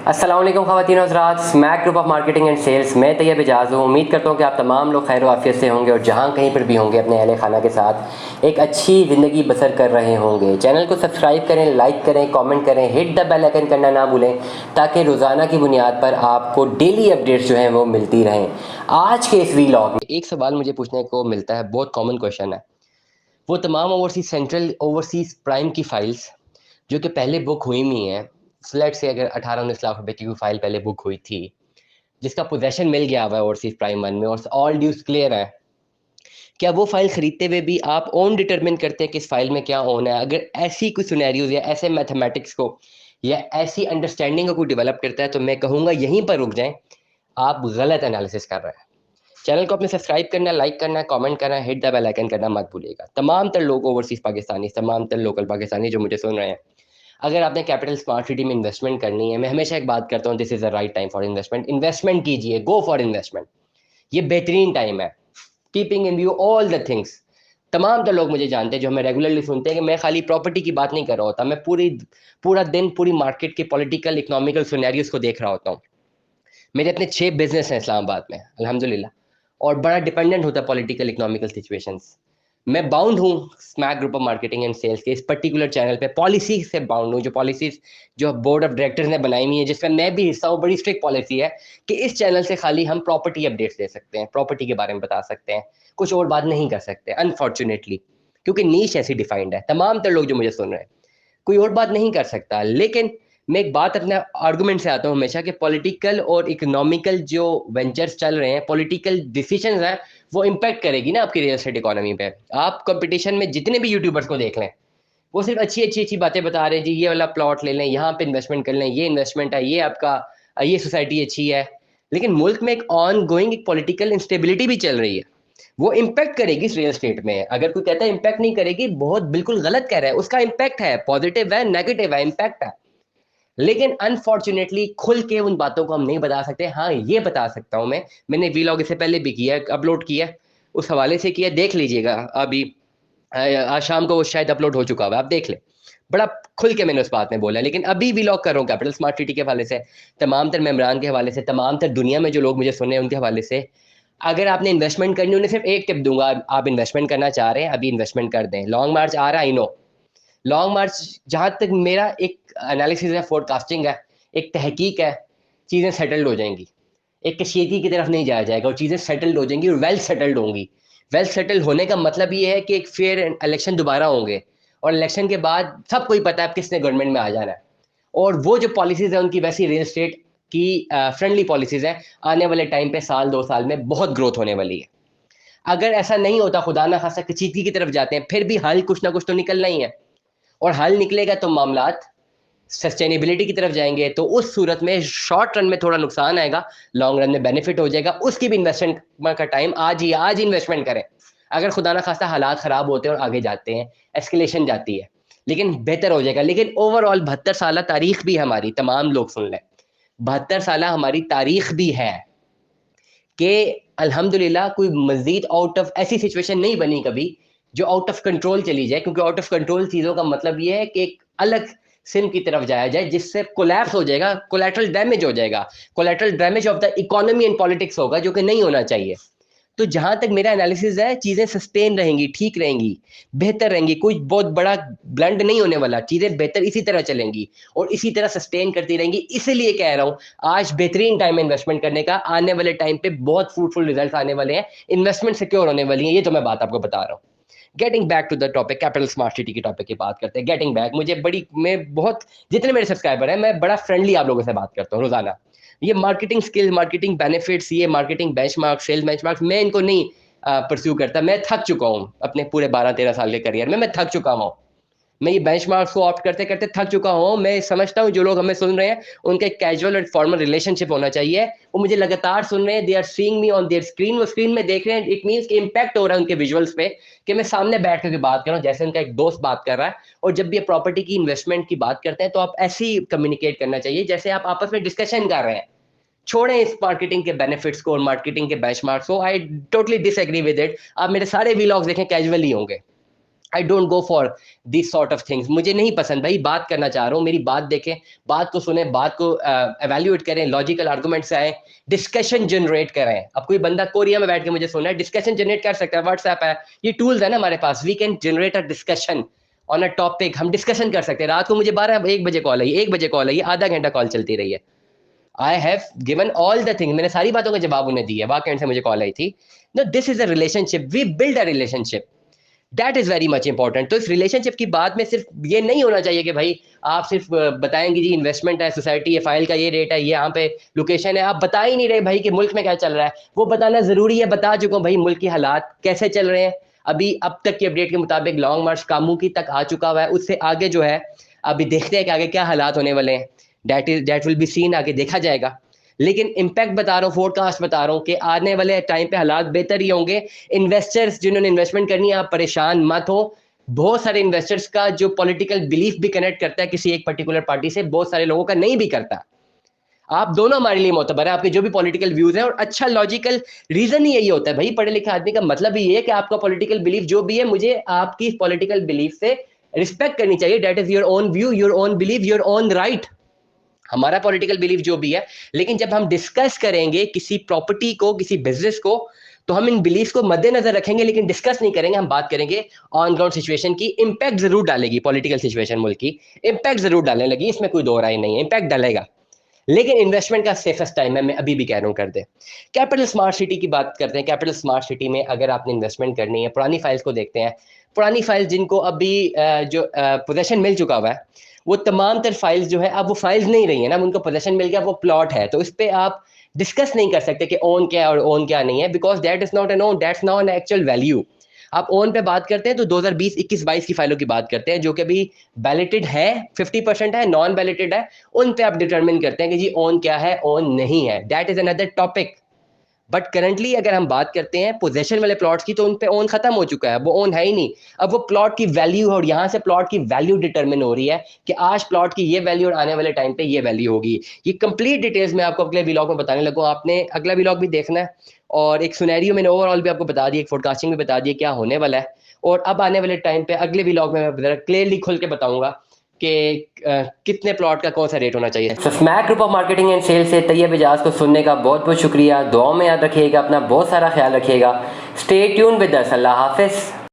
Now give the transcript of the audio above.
अस्सलाम वालेकुम ख़वातीन हज़रात, Smack group of marketing and sales. मैं तैयब एजाज़ हूँ। उम्मीद करता हूँ कि आप तमाम लोग खैर आफियत से होंगे और जहाँ कहीं पर भी होंगे अपने अहले खाना के साथ एक अच्छी ज़िंदगी बसर कर रहे होंगे। चैनल को सब्सक्राइब करें, लाइक करें, कमेंट करें, हिट द बेल आइकन करना ना भूलें ताकि रोज़ाना की बुनियाद पर आपको डेली अपडेट्स जो हैं वो मिलती रहें। आज के इस वीलॉग में एक सवाल मुझे पूछने को मिलता है, बहुत कॉमन क्वेश्चन है। वो तमाम ओवरसीज़ प्राइम की फ़ाइल्स जो कि पहले बुक हुई हुई हैं, फ्लैट से अगर 18-19 लाख रुपए की कोई फ़ाइल पहले बुक हुई थी, जिसका पोज़ेशन मिल गया हुआ है ओवरसीज़ प्राइम वन में और ऑल ड्यूज़ क्लियर है, क्या वो फ़ाइल खरीदते हुए भी आप ओन डिटरमिन करते हैं कि इस फ़ाइल में क्या ओन है? अगर ऐसी कोई सिनेरियोज़ या ऐसे मैथमेटिक्स को या ऐसी अंडरस्टैंडिंग को कोई डेवलप करता है, तो मैं कहूँगा यहीं पर रुक जाएँ, आप गलत एनालिसिस कर रहे हैं। चैनल को आपने सब्सक्राइब करना है, लाइक करना है, कमेंट करना है, हिट द बेल आइकन करना मत भूलिएगा। तमाम तर लोग ओवरसीज़ पाकिस्तानी, तमाम तर लोकल पाकिस्तानी जो मुझे सुन रहे हैं, अगर आपने कैपिटल स्मार्ट सिटी में इन्वेस्टमेंट करनी है, मैं हमेशा एक बात करता हूँ, this is the right time for investment. Investment कीजिए, गो फॉर इन्वेस्टमेंट। ये बेहतरीन टाइम है। Keeping in view all the things. तमाम तो लोग मुझे जानते हैं जो हमें रेगुलरली सुनते हैं कि मैं खाली प्रॉपर्टी की बात नहीं कर रहा होता, मैं पूरा दिन पूरी मार्केट के पॉलिटिकल इकोनॉमिकल सिनेरियोज को देख रहा होता हूँ। मेरे अपने 6 बिजनेस हैं इस्लामाबाद में अल्हम्दुलिल्लाह, और बड़ा डिपेंडेंट होता है पॉलिटिकल इकोनॉमिकल सिचुएशंस। मैं बाउंड हूँ Smack group of marketing and sales के इस पर्टिकुलर चैनल पे, पॉलिसी से बाउंड हूँ। जो पॉलिसीज जो बोर्ड ऑफ डायरेक्टर्स ने बनाई हुई है, जिसमें मैं भी हिस्सा हूँ, बड़ी स्ट्रिक्ट पॉलिसी है कि इस चैनल से खाली हम प्रॉपर्टी अपडेट्स दे सकते हैं, प्रॉपर्टी के बारे में बता सकते हैं, कुछ और बात नहीं कर सकते अनफॉर्चुनेटली, क्योंकि नीश ऐसी डिफाइंड है। तमाम तर लोग जो मुझे सुन रहे हैं, कोई और बात नहीं कर सकता। लेकिन मैं एक बात अपने आर्गुमेंट से आता हूँ हमेशा कि पॉलिटिकल और इकोनॉमिकल जो वेंचर्स चल रहे हैं, पॉलिटिकल डिसीजंस हैं, वो इम्पैक्ट करेगी ना आपकी रियल एस्टेट इकोनॉमी पे। आप कंपटीशन में जितने भी यूट्यूबर्स को देख लें, वो सिर्फ अच्छी बातें बता रहे हैं, जी ये वाला प्लॉट ले लें, यहाँ पे इन्वेस्टमेंट कर लें, ये इन्वेस्टमेंट है, ये आपका ये सोसाइटी अच्छी है। लेकिन मुल्क में एक ऑन गोइंग एक पॉलिटिकल इंस्टेबिलिटी भी चल रही है, वो इम्पैक्ट करेगी इस रियल एस्टेट में। अगर कोई कहता है इम्पैक्ट नहीं करेगी, बहुत बिल्कुल गलत कह रहा है। उसका इम्पैक्ट है, पॉजिटिव है, नेगेटिव है, इम्पैक्ट है। लेकिन अनफॉर्चुनेटली खुल के उन बातों को हम नहीं बता सकते। हाँ, ये बता सकता हूं मैंने वीलॉग इससे पहले भी किया, अपलोड किया, उस हवाले से किया, देख लीजिएगा। अभी आज शाम को वो शायद अपलोड हो चुका हुआ, आप देख ले। बड़ा खुल के मैंने उस बात में बोला। लेकिन अभी वीलॉग कर रहा हूँ कैपिटल स्मार्ट सिटी के हवाले से, तमाम तर मेम्बरान के हवाले से, तमाम तर दुनिया में जो लोग मुझे सुने उनके हवाले से। अगर आपने इन्वेस्टमेंट करनी, उन्हें सिर्फ एक टिप दूंगा, आप इन्वेस्टमेंट करना चाह रहे हैं, अभी इन्वेस्टमेंट कर दें। लॉन्ग मार्च आ रहा है, आई नो। लॉन्ग मार्च, जहाँ तक मेरा एक एनालिसिस है, फोरकास्टिंग है, एक तहकीक है, चीज़ें सेटल्ड हो जाएंगी। एक कशीदगी की तरफ नहीं जाया जाएगा और चीज़ें सेटल्ड हो जाएंगी और वेल सेटल्ड होंगी। वेल सेटल्ड होने का मतलब ये है कि एक फेयर इलेक्शन दोबारा होंगे, और इलेक्शन के बाद सबको ही पता है किसने गवर्नमेंट में आ जाना है। और वो जो पॉलिसीज़ हैं उनकी वैसी रियल एस्टेट की फ्रेंडली पॉलिसीज़ हैं, आने वाले टाइम पे साल 2 साल में बहुत ग्रोथ होने वाली है। अगर ऐसा नहीं होता, खुदा ना खास्ता कशीदगी की तरफ जाते हैं, फिर भी हल कुछ ना कुछ तो निकलना ही है। और हल निकलेगा तो मामलात सस्टेनेबिलिटी की तरफ जाएंगे। तो उस सूरत में शॉर्ट रन में थोड़ा नुकसान आएगा, लॉन्ग रन में बेनिफिट हो जाएगा। उसकी भी इन्वेस्टमेंट का टाइम आज ही इन्वेस्टमेंट करें। अगर खुदा ना खास्ता हालात ख़राब होते हैं और आगे जाते हैं, एस्केलेशन जाती है, लेकिन बेहतर हो जाएगा। लेकिन ओवरऑल 72 साल तारीख भी हमारी, तमाम लोग सुन लें, 72 साल हमारी तारीख भी है कि अल्हम्दुलिल्लाह कोई मजीद आउट ऑफ ऐसी सिचुएशन नहीं बनी कभी जो आउट ऑफ कंट्रोल चली जाए। क्योंकि आउट ऑफ कंट्रोल चीज़ों का मतलब ये है कि एक अलग सिन की तरफ जाया जाए, जिससे कोलैप्स हो जाएगा, कोलैटरल डैमेज हो जाएगा, collateral damage of the economy and politics होगा, जो कि नहीं होना चाहिए। तो जहां तक मेरा एनालिसिस है, चीजें सस्टेन रहेंगी, ठीक रहेंगी, बेहतर रहेंगी, कोई बहुत बड़ा ब्लंड नहीं होने वाला, चीजें बेहतर इसी तरह चलेंगी और इसी तरह सस्टेन करती रहेंगी। इसीलिए कह रहा हूँ आज बेहतरीन टाइम है इन्वेस्टमेंट करने का। आने वाले टाइम पे बहुत फ्रूटफुल रिजल्ट आने वाले हैं, इन्वेस्टमेंट सिक्योर होने वाली है, ये तो मैं बात आपको बता रहा हूँ। Getting back to the topic, capital smart city की टॉपिक की बात करते हैं। गेटिंग बैक, मैं बहुत, जितने मेरे सब्सक्राइबर हैं, मैं बड़ा फ्रेंडली आप लोगों से बात करता हूँ रोजाना। ये मार्केटिंग स्किल, मार्केटिंग बेनिफिट्स, ये मार्केटिंग बेंचमार्क, सेल्स बेंचमार्क, मैं इनको नहीं परस्यू करता। मैं थक चुका हूँ अपने पूरे 12-13 साल के करियर में, मैं थक चुका हूँ। मैं ये बेंचमार्क्स को ऑप्ट करते करते थक चुका हूँ। मैं समझता हूँ जो लोग हमें सुन रहे हैं, उनका एक कैजुअल और फॉर्मल रिलेशनशिप होना चाहिए। वो मुझे लगातार सुन रहे हैं, they are seeing me on their screen, वो स्क्रीन में देख रहे हैं, इट मीन्स कि इम्पैक्ट हो रहा है उनके विजुअल्स पे, कि मैं सामने बैठ करके बात कर रहा हूँ जैसे उनका एक दोस्त बात कर रहा है। और जब भी प्रॉपर्टी की इन्वेस्टमेंट की बात करते हैं, तो आप ऐसे ही कम्युनिकेट करना चाहिए जैसे आप आपस में डिस्कशन कर रहे हैं। छोड़ें इस मार्केटिंग के बेनिफिट्स को और मार्केटिंग के बेंचमार्क्स को। I totally disagree with it. आप मेरे सारे व्लॉग्स देखें, कैजुअली होंगे, I don't go for this sort of things. मुझे नहीं पसंद भाई, बात करना चाह रहा हूँ, मेरी बात देखें, बात को सुने, बात को एवेल्यूएट करें, लॉजिकल आर्गूमेंट से आए, डिस्कशन जनरेट करें। अब कोई बंदा कोरिया में बैठ के मुझे सुना है, डिस्कशन जनरेट कर सकता है, व्हाट्सएप है, ये टूल्स है ना हमारे पास, we can generate a discussion on a topic, हम डिस्कशन कर सकते हैं। रात को मुझे 1 बजे कॉल आई, 1 बजे कॉल आई, आधा घंटा कॉल चलती रही है। I have given all the thing, मैंने सारी बातों का जवाब उन्हें दिया, वाकई से मुझे कॉल आई थी। No, this is a relationship, we build a relationship, that is very much important. तो इस रिलेशनशिप की बात में सिर्फ ये नहीं होना चाहिए कि भाई आप सिर्फ बताएंगे जी इन्वेस्टमेंट है, सोसाइटी है, फाइल का ये रेट है, ये यहाँ पे लोकेशन है, आप बता ही नहीं रहे भाई कि मुल्क में क्या चल रहा है। वो बताना जरूरी है, बता चुका हूँ भाई मुल्क के हालात कैसे चल रहे हैं। अभी अब तक की अपडेट के मुताबिक लॉन्ग मार्च कामू की तक आ चुका हुआ है, उससे आगे जो है अभी देखते हैं कि आगे क्या हालात होने वाले हैं, दैट विल बी सीन, आगे देखा जाएगा। लेकिन इम्पैक्ट बता रहा हूँ, फोरकास्ट बता रहा हूँ कि आने वाले टाइम पे हालात बेहतर ही होंगे। इन्वेस्टर्स जिन्होंने इन्वेस्टमेंट करनी है, आप परेशान मत हो। बहुत सारे इन्वेस्टर्स का जो पॉलिटिकल बिलीफ भी कनेक्ट करता है किसी एक पर्टिकुलर पार्टी से, बहुत सारे लोगों का नहीं भी करता। आप दोनों हमारे लिए मोतबर है, आपके जो भी पॉलिटिकल व्यूज हैं, और अच्छा लॉजिकल रीजन ही यही होता है भाई, पढ़े लिखे आदमी का मतलब ही ये है कि आपका पॉलिटिकल बिलीफ जो भी है, मुझे आपकी पॉलिटिकल बिलीफ से रिस्पेक्ट करनी चाहिए। That is your own view, your own believe, your own right, हमारा पॉलिटिकल बिलीफ जो भी है। लेकिन जब हम डिस्कस करेंगे किसी प्रॉपर्टी को, किसी बिजनेस को, तो हम इन बिलीफ को मद्देनजर रखेंगे, लेकिन डिस्कस नहीं करेंगे, हम बात करेंगे ऑन ग्राउंड सिचुएशन की। इंपैक्ट जरूर डालेगी पॉलिटिकल सिचुएशन, मुल्क की इंपैक्ट जरूर डालने लगी, इसमें कोई दो राय नहीं है, इंपैक्ट डालेगा। लेकिन इन्वेस्टमेंट का सेफेस्ट टाइम है, मैं अभी भी कह रहा हूँ, कर दे। कैपिटल स्मार्ट सिटी की बात करते हैं। कैपिटल स्मार्ट सिटी में अगर आपने इन्वेस्टमेंट करनी है, पुरानी फाइल्स को देखते हैं। पुरानी फाइल्स जिनको अभी जो पोजेशन मिल चुका हुआ है, वो तमाम तर फाइल्स जो है अब वो फाइल्स नहीं रही है ना, उनको पोजेशन मिल गया, वो प्लॉट है, तो इस पर आप डिस्कस नहीं कर सकते कि ओन क्या है और ओन क्या नहीं है, because that is not N one, that's not an actual value. आप ओन पे बात करते हैं तो 2020, 21, 22 की फाइलों की बात करते हैं, जो कि अभी बैलेटेड है, 50% है, नॉन बैलेटेड है, उन पे आप डिटरमिन करते हैं कि जी ओन क्या है, ओन नहीं है, that is another topic. But currently अगर हम बात करते हैं पोजेशन वाले प्लॉट्स की, तो उन पे ओन खत्म हो चुका है, वो ओन है ही नहीं। अब वो प्लॉट की वैल्यू है, और यहाँ से प्लॉट की वैल्यू डिटरमिन हो रही है कि आज प्लॉट की ये वैल्यू और आने वाले टाइम पे ये वैल्यू होगी। ये कंप्लीट डिटेल्स मैं आपको अगले व्लॉग में बताने लगूँ, आपने अगला व्लॉग भी देखना है। और एक सिनेरियो मैंने ओवरऑल भी आपको बता दिया, एक फोरकास्टिंग भी बता दिया क्या होने वाला है। और अब आने वाले टाइम पे अगले व्लॉग में मैं क्लियरली खुल के बताऊंगा कि कितने प्लॉट का कौन सा रेट होना चाहिए। तो Smack group of marketing and sale से तैयब इजाज़ को सुनने का बहुत बहुत शुक्रिया। दुआओं में याद रखिएगा, अपना बहुत सारा ख्याल रखिएगा। Stay tune with us. अल्लाह हाफिज़।